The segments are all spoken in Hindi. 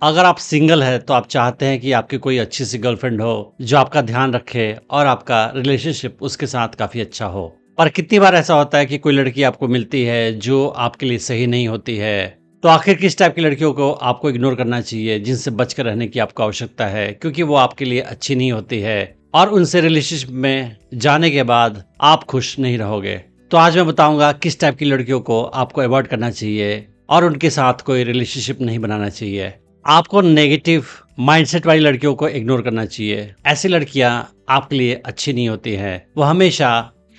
अगर आप सिंगल हैं तो आप चाहते हैं कि आपकी कोई अच्छी सी गर्लफ्रेंड हो जो आपका ध्यान रखे और आपका रिलेशनशिप उसके साथ काफ़ी अच्छा हो। पर कितनी बार ऐसा होता है कि कोई लड़की आपको मिलती है जो आपके लिए सही नहीं होती है। तो आखिर किस टाइप की लड़कियों को आपको इग्नोर करना चाहिए जिनसे बचकर रहने की आपको आवश्यकता है क्योंकि वो आपके लिए अच्छी नहीं होती है और उनसे रिलेशनशिप में जाने के बाद आप खुश नहीं रहोगे। तो आज मैं बताऊंगा किस टाइप की लड़कियों को आपको अवॉइड करना चाहिए और उनके साथ कोई रिलेशनशिप नहीं बनाना चाहिए। आपको नेगेटिव माइंडसेट वाली लड़कियों को इग्नोर करना चाहिए। ऐसी लड़कियां आपके लिए अच्छी नहीं होती हैं। वो हमेशा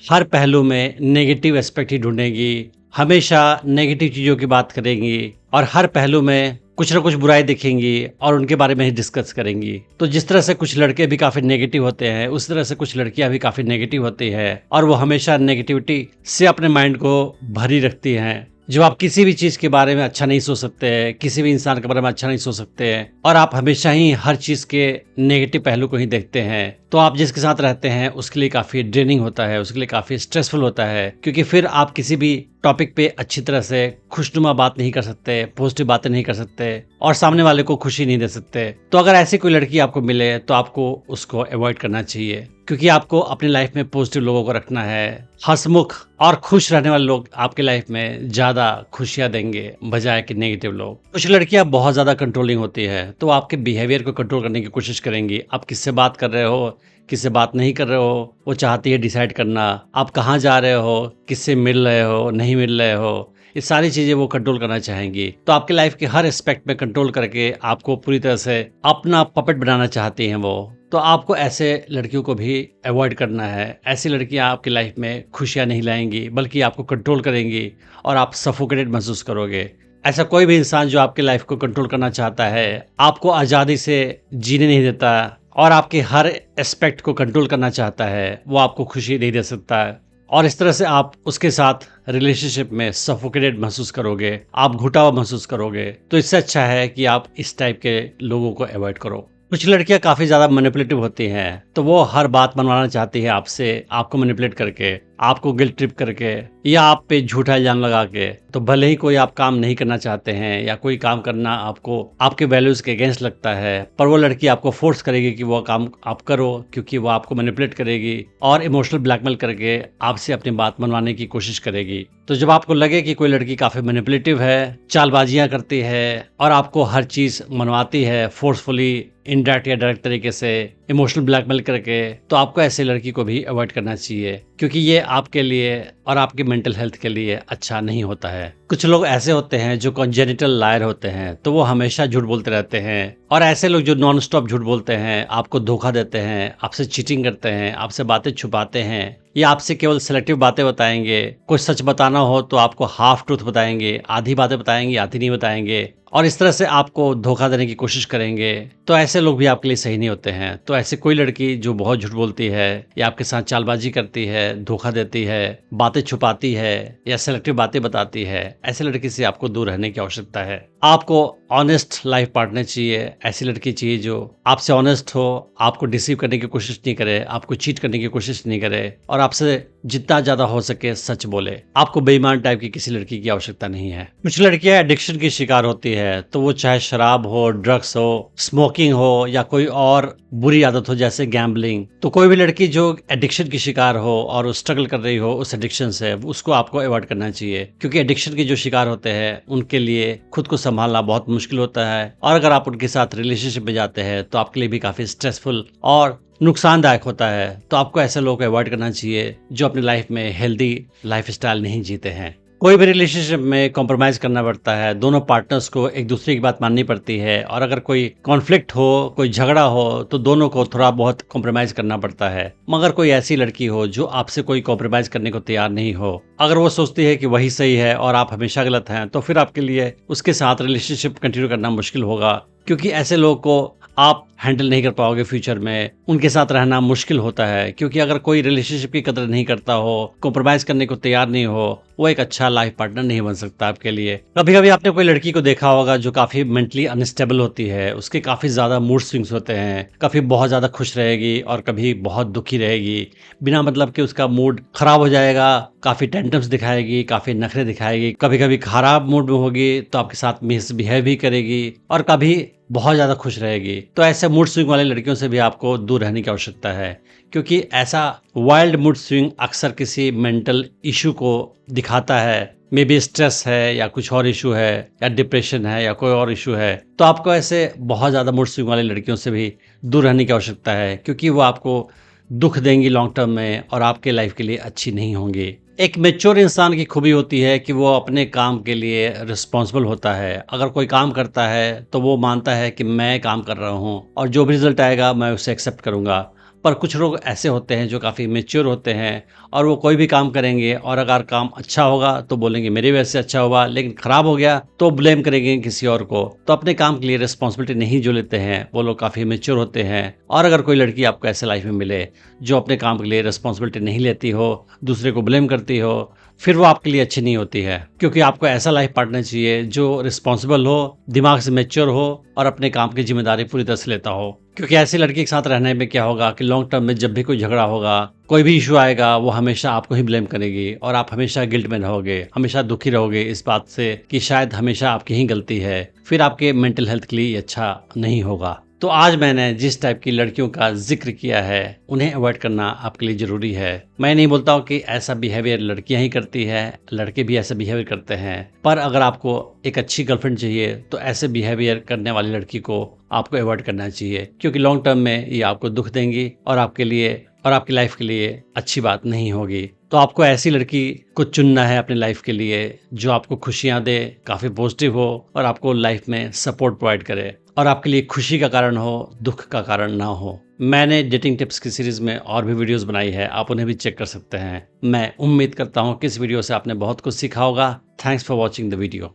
हर पहलू में नेगेटिव एस्पेक्ट ही ढूंढेंगी, हमेशा नेगेटिव चीज़ों की बात करेंगी और हर पहलू में कुछ ना कुछ बुराई दिखेंगी और उनके बारे में ही डिस्कस करेंगी। तो जिस तरह से कुछ लड़के भी काफ़ी नेगेटिव होते हैं उस तरह से कुछ लड़कियां भी काफ़ी नेगेटिव होती है और वो हमेशा नेगेटिविटी से अपने माइंड को भरी रखती हैं। जब आप किसी भी चीज़ के बारे में अच्छा नहीं सोच सकते हैं, किसी भी इंसान के बारे में अच्छा नहीं सोच सकते हैं और आप हमेशा ही हर चीज़ के नेगेटिव पहलू को ही देखते हैं, तो आप जिसके साथ रहते हैं उसके लिए काफ़ी ड्रेनिंग होता है, उसके लिए काफ़ी स्ट्रेसफुल होता है क्योंकि फिर आप किसी भी टॉपिक पे अच्छी तरह से खुशनुमा बात नहीं कर सकते, पॉजिटिव बातें नहीं कर सकते और सामने वाले को खुशी नहीं दे सकते। तो अगर ऐसी कोई लड़की आपको मिले तो आपको उसको अवॉइड करना चाहिए क्योंकि आपको अपनी लाइफ में पॉजिटिव लोगों को रखना है। हंसमुख और खुश रहने वाले लोग आपके लाइफ में ज़्यादा खुशियाँ देंगे बजाय कि नेगेटिव लोग। कुछ लड़कियाँ बहुत ज़्यादा कंट्रोलिंग होती है तो आपके बिहेवियर को कंट्रोल करने की कोशिश करेंगी। आप किससे बात कर रहे हो, किससे बात नहीं कर रहे हो, वो चाहती है डिसाइड करना। आप कहाँ जा रहे हो, किससे मिल रहे हो, नहीं मिल रहे हो, ये सारी चीज़ें वो कंट्रोल करना चाहेंगी। तो आपके लाइफ के हर एस्पेक्ट में कंट्रोल करके आपको पूरी तरह से अपना पपेट बनाना चाहती हैं वो। तो आपको ऐसे लड़कियों को भी अवॉइड करना है। ऐसी लड़कियां आपकी लाइफ में खुशियां नहीं लाएंगी बल्कि आपको कंट्रोल करेंगी और आप सफोकेटेड महसूस करोगे। ऐसा कोई भी इंसान जो आपकी लाइफ को कंट्रोल करना चाहता है, आपको आज़ादी से जीने नहीं देता और आपके हर एस्पेक्ट को कंट्रोल करना चाहता है, वो आपको खुशी नहीं दे सकता है और इस तरह से आप उसके साथ रिलेशनशिप में सफोकेटेड महसूस करोगे, आप घुटा हुआ महसूस करोगे। तो इससे अच्छा है कि आप इस टाइप के लोगों को अवॉइड करो। कुछ लड़कियां काफ़ी ज़्यादा मैनिपुलेटिव होती हैं तो वो हर बात मनवाना चाहती है आपसे, आपको मैनिपुलेट करके, आपको गिल्ट ट्रिप करके या आप पे झूठा इल्जाम लगा के। तो भले ही कोई आप काम नहीं करना चाहते हैं या कोई काम करना आपको आपके वैल्यूज़ के अगेंस्ट लगता है, पर वो लड़की आपको फोर्स करेगी कि वो काम आप करो क्योंकि वो आपको मैनिपुलेट करेगी और इमोशनल ब्लैकमेल करके आपसे अपनी बात मनवाने की कोशिश करेगी। तो जब आपको लगे कि कोई लड़की काफ़ी मैनिपुलेटिव है, चालबाजियाँ करती है और आपको हर चीज़ मनवाती है फोर्सफुली, इनडायरेक्ट या डायरेक्ट तरीके से इमोशनल ब्लैकमेल करके, तो आपको ऐसे लड़की को भी अवॉइड करना चाहिए क्योंकि ये आपके लिए और आपकी मेंटल हेल्थ के लिए अच्छा नहीं होता है। कुछ लोग ऐसे होते हैं जो कॉन्जेनिटल लायर होते हैं तो वो हमेशा झूठ बोलते रहते हैं और ऐसे लोग जो नॉन स्टॉप झूठ बोलते हैं, आपको धोखा देते हैं, आपसे चीटिंग करते हैं, आपसे बातें छुपाते हैं या आपसे केवल सेलेक्टिव बातें बताएंगे। कुछ सच बताना हो तो आपको हाफ ट्रूथ बताएंगे, आधी बातें बताएंगे, आधी नहीं बताएंगे और इस तरह से आपको धोखा देने की कोशिश करेंगे। तो ऐसे लोग भी आपके लिए सही नहीं होते हैं। तो ऐसे कोई लड़की जो बहुत झूठ बोलती है या आपके साथ चालबाजी करती है, धोखा देती है, बातें छुपाती है या सेलेक्टिव बातें बताती है, ऐसे लड़की से आपको दूर रहने की आवश्यकता है। आपको ऑनेस्ट लाइफ पार्टनर चाहिए। ऐसी लड़की चाहिए जो आपसे ऑनेस्ट हो, आपको डिसीव करने की कोशिश नहीं करे, आपको चीट करने की कोशिश नहीं करे और आपसे जितना ज्यादा हो सके सच बोले। आपको बेईमान टाइप की किसी लड़की की आवश्यकता नहीं है। कुछ लड़कियां एडिक्शन की शिकार होती है तो वो चाहे शराब हो, ड्रग्स हो, स्मोकिंग हो या कोई और बुरी आदत हो जैसे गैम्बलिंग। तो कोई भी लड़की जो एडिक्शन की शिकार हो और स्ट्रगल कर रही हो उस एडिक्शन से, उसको आपको अवॉइड करना चाहिए क्योंकि एडिक्शन के जो शिकार होते हैं उनके लिए खुद को संभालना बहुत मुश्किल होता है और अगर आप उनके साथ रिलेशनशिप में जाते हैं तो आपके लिए भी काफी स्ट्रेसफुल और नुकसानदायक होता है। तो आपको ऐसे लोगों को अवॉइड करना चाहिए जो अपनी लाइफ में हेल्दी लाइफ स्टाइल नहीं जीते हैं। कोई भी रिलेशनशिप में कॉम्प्रोमाइज करना पड़ता है, दोनों पार्टनर्स को एक दूसरे की बात माननी पड़ती है और अगर कोई कॉन्फ्लिक्ट हो, कोई झगड़ा हो तो दोनों को थोड़ा बहुत कॉम्प्रोमाइज करना पड़ता है। मगर कोई ऐसी लड़की हो जो आपसे कोई कॉम्प्रोमाइज करने को तैयार नहीं हो, अगर वो सोचती है कि वही सही है और आप हमेशा गलत हैं, तो फिर आपके लिए उसके साथ रिलेशनशिप कंटिन्यू करना मुश्किल होगा क्योंकि ऐसे लोगों को आप हैंडल नहीं कर पाओगे। फ्यूचर में उनके साथ रहना मुश्किल होता है क्योंकि अगर कोई रिलेशनशिप की कदर नहीं करता हो, कॉम्प्रोमाइज करने को तैयार नहीं हो, वो एक अच्छा लाइफ पार्टनर नहीं बन सकता आपके लिए। कभी कभी आपने कोई लड़की को देखा होगा जो काफी मेंटली अनस्टेबल होती है, उसके काफी ज्यादा मूड स्विंग्स होते हैं, कभी बहुत ज्यादा खुश रहेगी और कभी बहुत दुखी रहेगी, बिना मतलब कि उसका मूड खराब हो जाएगा, काफी टेंटम्स दिखाएगी, काफी नखरे दिखाएगी, कभी कभी खराब मूड में होगी तो आपके साथ मिसबिहेव भी करेगी और कभी बहुत ज़्यादा खुश रहेगी। तो ऐसे मूड स्विंग वाली लड़कियों से भी आपको दूर रहने की आवश्यकता है, क्योंकि ऐसा वाइल्ड मूड स्विंग अक्सर किसी मेंटल इश्यू को दिखाता है। मे बी स्ट्रेस है या कुछ और इशू है या डिप्रेशन है या कोई और इशू है। तो आपको ऐसे बहुत ज़्यादा मूड स्विंग वाली लड़कियों से भी दूर रहने की आवश्यकता है, क्योंकि वो आपको दुःख देंगी लॉन्ग टर्म में और आपके लाइफ के लिए अच्छी नहीं होंगी। एक मैच्योर इंसान की खूबी होती है कि वो अपने काम के लिए रिस्पॉन्सिबल होता है। अगर कोई काम करता है तो वो मानता है कि मैं काम कर रहा हूँ और जो भी रिज़ल्ट आएगा मैं उसे एक्सेप्ट करूँगा। पर कुछ लोग ऐसे होते हैं जो काफ़ी मैच्योर होते हैं और वो कोई भी काम करेंगे और अगर काम अच्छा होगा तो बोलेंगे मेरी वजह से अच्छा हुआ, लेकिन ख़राब हो गया तो ब्लेम करेंगे किसी और को। तो अपने काम के लिए रिस्पॉन्सिबिलिटी नहीं जो लेते हैं वो लोग काफ़ी मैच्योर होते हैं। और अगर कोई लड़की आपको ऐसे लाइफ में मिले जो अपने काम के लिए रिस्पॉन्सिबिलिटी नहीं लेती हो, दूसरे को ब्लेम करती हो, फिर वो आपके लिए अच्छी नहीं होती है। क्योंकि आपको ऐसा लाइफ पार्टनर चाहिए जो रिस्पॉन्सिबल हो, दिमाग से मैच्योर हो और अपने काम की जिम्मेदारी पूरी तरह से लेता हो। क्योंकि ऐसी लड़की के साथ रहने में क्या होगा कि लॉन्ग टर्म में जब भी कोई झगड़ा होगा, कोई भी इशू आएगा, वो हमेशा आपको ही ब्लेम करेगी और आप हमेशा गिल्ट में रहोगे, हमेशा दुखी रहोगे इस बात से कि शायद हमेशा आपकी ही गलती है। फिर आपके मेंटल हेल्थ के लिए ये अच्छा नहीं होगा। तो आज मैंने जिस टाइप की लड़कियों का जिक्र किया है उन्हें अवॉइड करना आपके लिए ज़रूरी है। मैं नहीं बोलता हूँ कि ऐसा बिहेवियर लड़कियां ही करती है, लड़के भी ऐसा बिहेवियर करते हैं। पर अगर आपको एक अच्छी गर्लफ्रेंड चाहिए तो ऐसे बिहेवियर करने वाली लड़की को आपको अवॉइड करना चाहिए, क्योंकि लॉन्ग टर्म में ये आपको दुख देंगी और आपके लिए और आपकी लाइफ के लिए अच्छी बात नहीं होगी। तो आपको ऐसी लड़की को चुनना है अपनी लाइफ के लिए जो आपको खुशियां दे, काफ़ी पॉजिटिव हो और आपको लाइफ में सपोर्ट प्रोवाइड करे और आपके लिए खुशी का कारण हो, दुख का कारण ना हो। मैंने डेटिंग टिप्स की सीरीज़ में और भी वीडियोस बनाई है, आप उन्हें भी चेक कर सकते हैं। मैं उम्मीद करता हूँ कि इस वीडियो से आपने बहुत कुछ सीखा होगा। Thanks for watching the video.